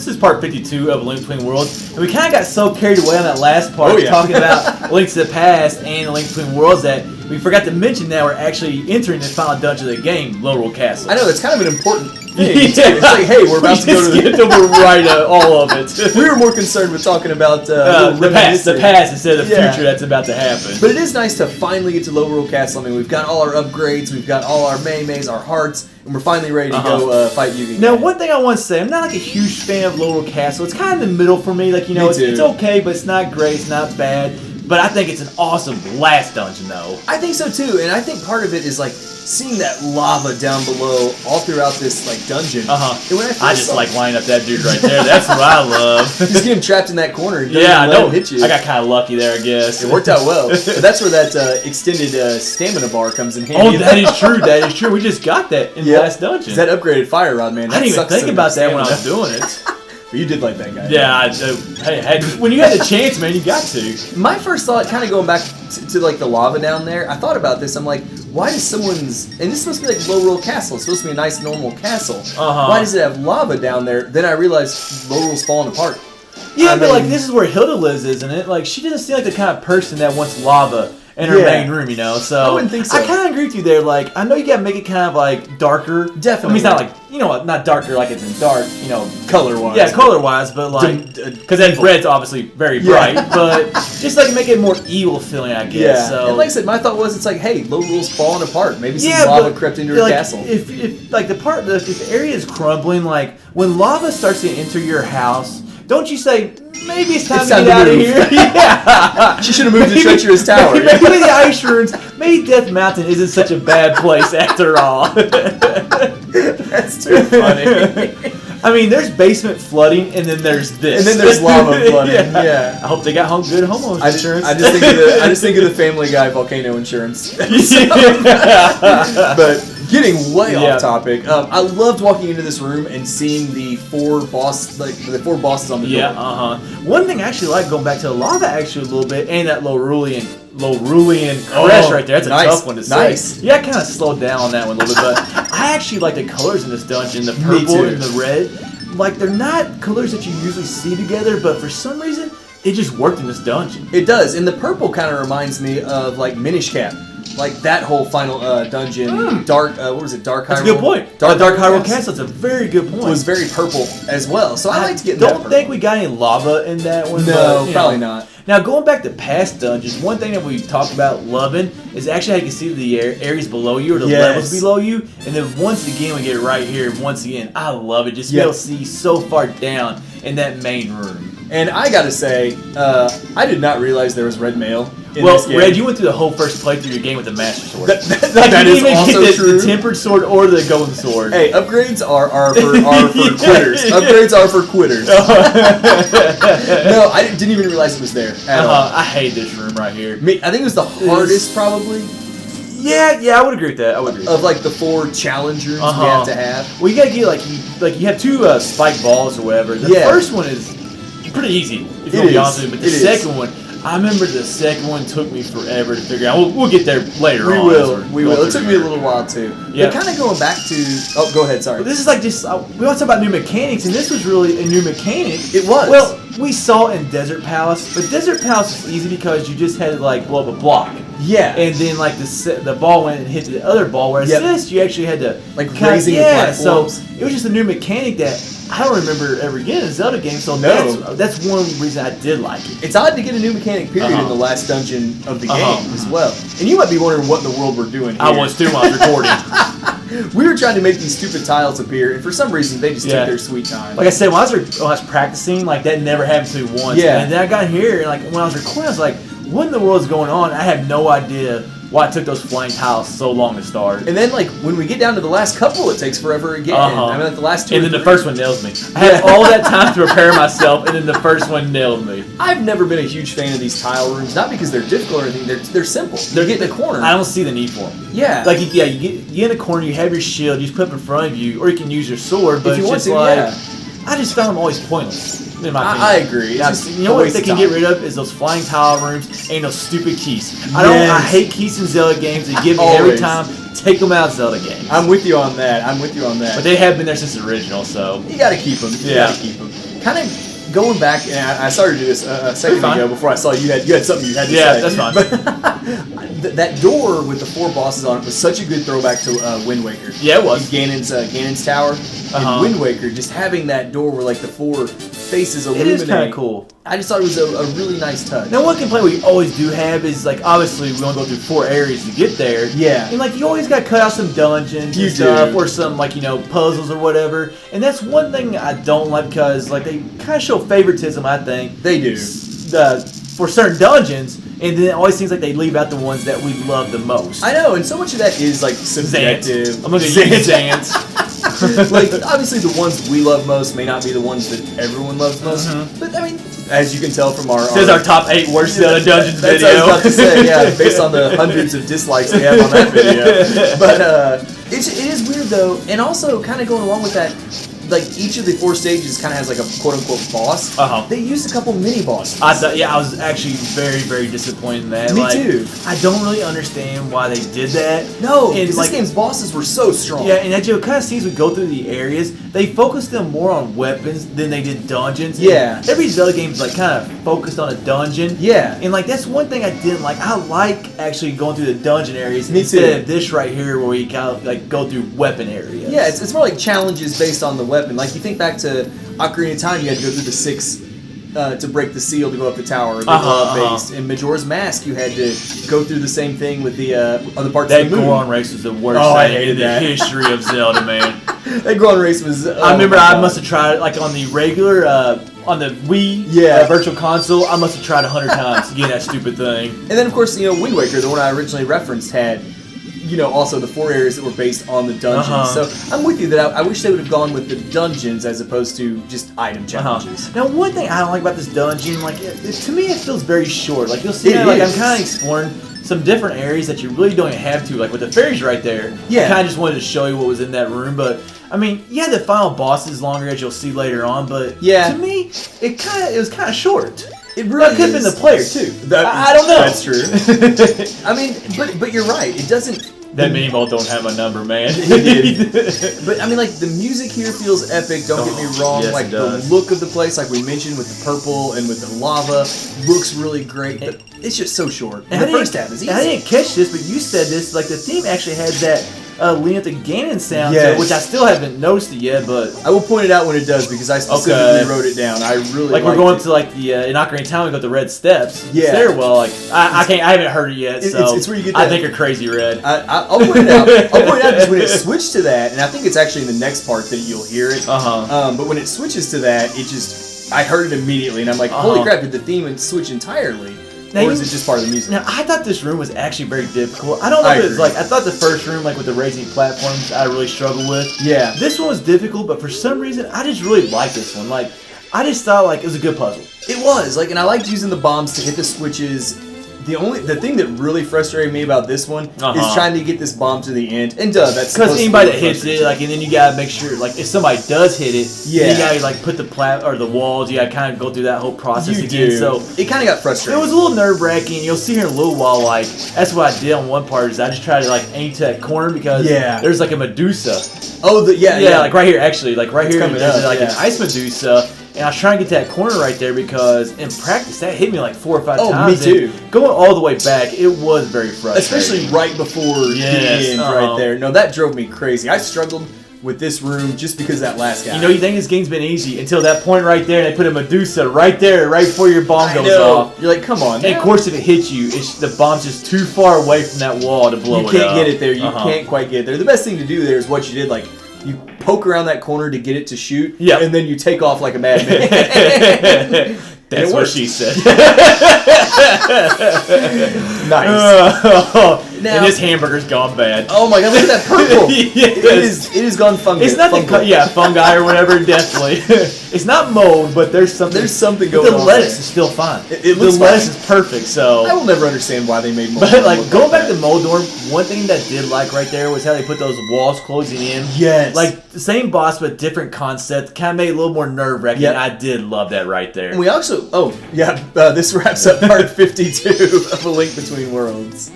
this is part 52 of A Link Between Worlds, and we kind of got so carried away on that last part talking about Link to the Past and A Link Between Worlds that we forgot to mention that we're actually entering the final dungeon of the game, Lorule Castle. I know, it's kind of an important thing. It's like, hey, we're about to go to skipped over all of it. We were more concerned with talking about the past instead of the future that's about to happen. But it is nice to finally get to Lorule Castle. I mean, we've got all our upgrades, we've got all our Mei-Meis, our hearts, and we're finally ready to go fight Yugi. Now, one thing I want to say, I'm not like a huge fan of Lorule Castle. It's kind of in the middle for me. Like, you know, it's okay, but it's not great, it's not bad. But I think it's an awesome last dungeon, though. I think so, too. And I think part of it is, like, seeing that lava down below all throughout this, like, dungeon. And when I just like lining up that dude right there. That's what I love. Just get him trapped in that corner. Yeah, I know. Hit you. I got kind of lucky there, I guess. It worked out well. But that's where that extended stamina bar comes in handy. Oh, that is true. That is true. We just got that in the last dungeon. That upgraded fire rod, man. That I didn't even think about that when I was doing it. But you did like that guy. Yeah, when you had the chance, man, you got to. My first thought, kind of going back to like the lava down there, I thought about this. I'm like, why does someone's... And this is supposed to be like Lorule Castle. It's supposed to be a nice, normal castle. Why does it have lava down there? Then I realized Lorule's falling apart. Yeah, but like this is where Hilda lives, isn't it? Like she doesn't seem like the kind of person that wants lava in her main room, you know. So I wouldn't think so. I kind of agree with you there. Like I know you gotta make it kind of like darker. Definitely. I mean, it's not like not darker like it's in dark, color wise. Yeah, color wise, but like because that red's obviously very bright, but just like make it more evil feeling, I guess. Yeah. So and like I said, my thought was it's like, hey, Lorule's falling apart. Maybe some lava crept into her castle. If like if the area is crumbling, like when lava starts to enter your house, don't you say, maybe it's time to get out of here? Yeah. She should have moved to Treacherous Tower. Maybe the ice ruins. Maybe Death Mountain isn't such a bad place after all. That's too funny. I mean, there's basement flooding, and then there's this. And then there's lava flooding. Yeah. I hope they got good homeowners insurance. I just think of the Family Guy volcano insurance. But getting way off topic, I loved walking into this room and seeing the four bosses on the door. Yeah, One thing I actually like, going back to the lava actually a little bit, and that Lorulean crash right there. That's a tough one to say. Yeah, I kind of slowed down on that one a little bit, but I actually like the colors in this dungeon, the purple and the red. Like, they're not colors that you usually see together, but for some reason, it just worked in this dungeon. It does, and the purple kind of reminds me of, like, Minish Cap. Like that whole final dungeon, Dark. What was it? Dark Hyrule. That's a good point. Dark Hyrule Castle. That's a very good point. It was very purple as well. So I like to get. Don't think we got any lava in that one. No, but, probably not. Now going back to past dungeons, one thing that we talked about loving is actually how you can see the areas below you or the levels below you, and then once again we get right here. Once again, I love it. Just be able to see so far down in that main room. And I gotta say, I did not realize there was red mail in well, this game. Red, you went through the whole first playthrough of your game with the Master Sword. That you is also get true. The tempered sword or the golden sword. Hey, upgrades are for quitters. Upgrades are for quitters. No, I didn't even realize it was there at all. I hate this room right here. I think it was the hardest, probably. Yeah, I would agree with that. Of like the 4 challenge rooms we have to have. Well, you gotta get you have 2 spike balls or whatever. The first one is pretty easy, if you'll be honest with you. But the second one, I remember the second one took me forever to figure out. We'll get there later on. We will. It took me a little while too. Yeah. But kind of going back to. Oh, go ahead. Sorry. Well, this is like just we want to talk about new mechanics, and this was really a new mechanic. It was. Well, we saw it in Desert Palace, but Desert Palace was easy because you just had to like blow up a block. Yeah. And then like the ball went and hit the other ball, whereas this you actually had to like raising the platforms. So it was just a new mechanic that I don't remember ever getting in a Zelda game. So that's one reason I did like it. It's odd to get a new mechanic period in the last dungeon of the game as well. And you might be wondering what in the world we're doing here. I was too while I was recording. We were trying to make these stupid tiles appear, and for some reason they just took their sweet time. Like I said, when I was practicing, like that never happened to me once. Yeah. And then I got here, and like when I was recording, I was like, what in the world is going on? I had no idea why it took those flying tiles so long to start. And then, like, when we get down to the last couple, it takes forever again. I mean, like, the last 2 and then the first one nails me. I had all that time to prepare myself, and then the first one nailed me. I've never been a huge fan of these tile rooms, not because they're difficult or anything. They're simple. They're getting a corner. I don't see the need for them. Yeah. Like, you get in a corner, you have your shield, you just put it in front of you, or you can use your sword, but if you want to, I just found them always pointless. In my opinion. I agree. You know what they can get rid of is those flying tile rooms and those stupid keys. I hate keys in Zelda games. They give me every time. Take them out of Zelda games. I'm with you on that. But they have been there since the original, so you got to keep them. You got to keep them. kind of going back, and I started to do this a second ago before I saw you had something you had to say. Yeah, that's fine. But that door with the 4 bosses on it was such a good throwback to Wind Waker. Yeah, it was. Ganon's Tower. In Wind Waker, just having that door where like the 4 faces illuminate. It is kind of cool. I just thought it was a really nice touch. Now, one complaint we always do have is, like, obviously we only go through 4 areas to get there. Yeah. And, like, you always got to cut out some dungeons and stuff, or some, like, you know, puzzles or whatever. And that's one thing I don't like because, like, they kind of show favoritism, I think. They do. For certain dungeons, and then it always seems like they leave out the ones that we love the most. I know, and so much of that is, like, subjective. I'm going to use Zants. Like, obviously the ones we love most may not be the ones that everyone loves most. But, I mean, as you can tell from our... This is our top 8 worst Zelda dungeons that's video. That's what I was about to say, yeah, based on the hundreds of dislikes we have on that video. But it is weird, though, and also kind of going along with that, like, each of the 4 stages kind of has, like, a quote-unquote boss. They used a couple mini-bosses. I was actually very, very disappointed in that. Me too. I don't really understand why they did that. No, and because this game's bosses were so strong. Yeah, and as you kind of see as we go through the areas, they focused them more on weapons than they did dungeons. Yeah. And every Zelda game is, like, kind of focused on a dungeon. Yeah. And, like, that's one thing I didn't like. I like actually going through the dungeon areas Me instead too. of this right here where we kind of, like, go through weapon areas. Yeah, it's more like challenges based on the weapon. Like, you think back to Ocarina of Time, you had to go through the 6 to break the seal to go up the tower or the base. In Majora's Mask, you had to go through the same thing with the other parts of the moon. That Goron race was the worst thing in the history of Zelda, man. That Goron race was... I remember I must have tried it, like, on the regular... on the Wii Virtual Console, I must have tried 100 times to get that stupid thing. And then, of course, you know, Wind Waker, the one I originally referenced, had... you know, also the 4 areas that were based on the dungeons. So I'm with you that I wish they would have gone with the dungeons as opposed to just item challenges. Now, one thing I don't like about this dungeon, like, to me, it feels very short. Like, you'll see, like, I'm kind of exploring some different areas that you really don't even have to. Like, with the fairies right there, I kind of just wanted to show you what was in that room. But, I mean, yeah, the final boss is longer, as you'll see later on. But, to me, it was kind of short. It really could have been the player, too. I don't know. That's true. I mean, but you're right. It doesn't... That mini ball don't have a number, man. But I mean, like, the music here feels epic. Don't get me wrong. Yes, like, the look of the place, like we mentioned, with the purple and with the lava, looks really great. But it's just so short. And the first half is easy. I didn't catch this, but you said this. Like, the theme actually has that lean at the Ganon sound, to it, which I still haven't noticed it yet. But I will point it out when it does because I specifically wrote it down. I really like we're going to like the in Ocarina of Time. We got the red steps. Yeah, stairwell. Like I haven't heard it yet. So it's where you get that. I think you're crazy, Red. I'll point it out. I'll point it out because when it switched to that, and I think it's actually in the next part that you'll hear it. But when it switches to that, it just I heard it immediately, and I'm like, holy crap! Did the theme switch entirely? Now, or is it just part of the music? Now, I thought this room was actually very difficult. I don't know if it's like, I thought the first room, like with the raising platforms, I really struggled with. Yeah. This one was difficult, but for some reason, I just really liked this one. Like, I just thought, like, it was a good puzzle. It was. Like, and I liked using the bombs to hit the switches. The thing that really frustrated me about this one is trying to get this bomb to the end. And that's because anybody that hits it, like, and then you gotta make sure, like, if somebody does hit it, you gotta like put the walls. You gotta kind of go through that whole process again. So it kind of got frustrating. It was a little nerve wracking. You'll see here in a little while. Like, that's what I did on one part is I just tried to like aim to that corner because there's like a Medusa. Oh, like right here actually, like right here, there's like an ice Medusa. And I was trying to get that corner right there because in practice that hit me like 4 or 5 times. Oh, me too. And going all the way back, it was very frustrating. Especially right before the end, right there. No, that drove me crazy. I struggled with this room just because of that last guy. You know, you think this game's been easy until that point right there, and they put a Medusa right there, right before your bomb goes off. You're like, come on. And of course, if it hits you, the bomb's just too far away from that wall to blow it up. You can't get it there. You can't quite get it there. The best thing to do there is what you did, like, you poke around that corner to get it to shoot, and then you take off like a madman. That's what she said. Nice. Now, and this hamburger's gone bad. Oh my god, look at that purple. It is gone fungi. It's not fungi or whatever, definitely. It's not mold, but there's something going on. The lettuce is still fine. It looks the lettuce is perfect, so I will never understand why they made mold. But like going back to Moldorm, one thing that I did like right there was how they put those walls closing in. Yes. Like the same boss but different concept. Kind of made it a little more nerve-wracking. I did love that right there. And we also this wraps up part 52 of A Link Between Worlds.